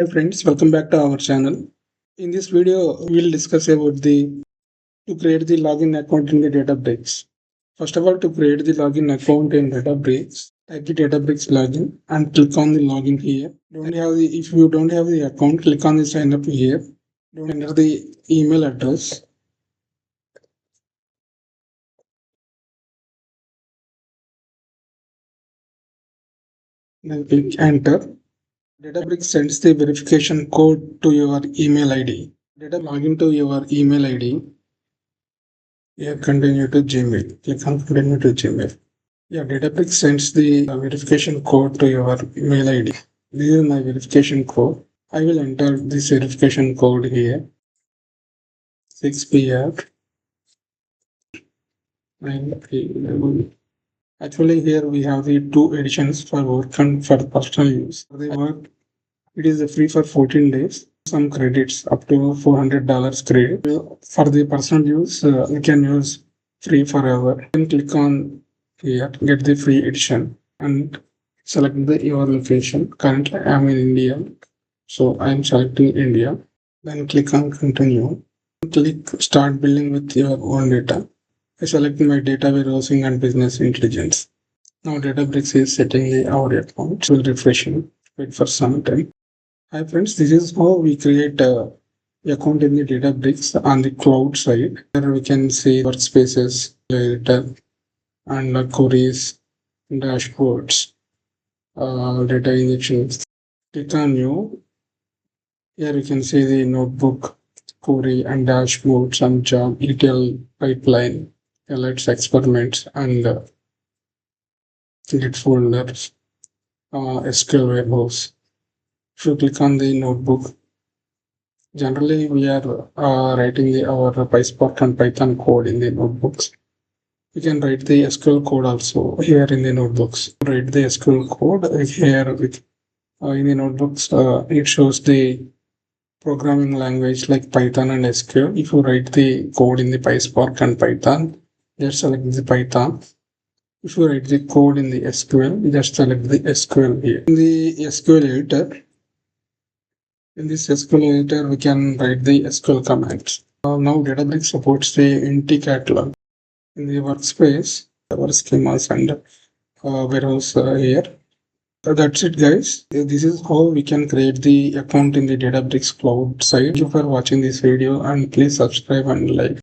Hi friends, welcome back to our channel. In this video, we will discuss about the to create the login account in the Databricks. First of all, to create the login account in Databricks, type the Databricks login and click on the login here. If you don't have the account, click on the sign up here. Don't enter the email address. Then click enter. Databricks sends the verification code to your email ID. Data login to your email ID. Here continue to Gmail. Click on continue to Gmail. Yeah, Databricks sends the verification code to your email ID. This is my verification code. I will enter this verification code here. 6PR 9P11. Actually, here we have the two editions for work and for personal use. For the work, it is free for 14 days. Some credits up to $400 credit. For the personal use, you can use free forever. Then click on here, get the free edition and select your location. Currently, I am in India, so I am selecting India. Then click on continue. Click start building with your own data. I select my data warehousing and business intelligence. Now Databricks is setting our account. Will refreshing. Wait for some time. Hi friends, this is how we create a account in the Databricks on the cloud side. Here we can see workspaces, data, and queries, dashboards, data injections. Click on new. Here you can see the notebook, query, and dashboards and job ETL pipeline, alerts, experiments, and git folders, SQL warehouse. If you click on the notebook, generally we are writing our PySpark and Python code in the notebooks. You can write the SQL code also here in the notebooks. Write the SQL code here with in the notebooks. It shows the programming language like Python and SQL. If you write the code in the PySpark and Python, just select the Python. If you write the code in the SQL, just select the SQL here. In the SQL editor, in this SQL editor, we can write the SQL commands. Now Databricks supports the NT catalog. In the workspace, our schemas and warehouse here. That's it guys. This is how we can create the account in the Databricks cloud site. Thank you for watching this video and please subscribe and like.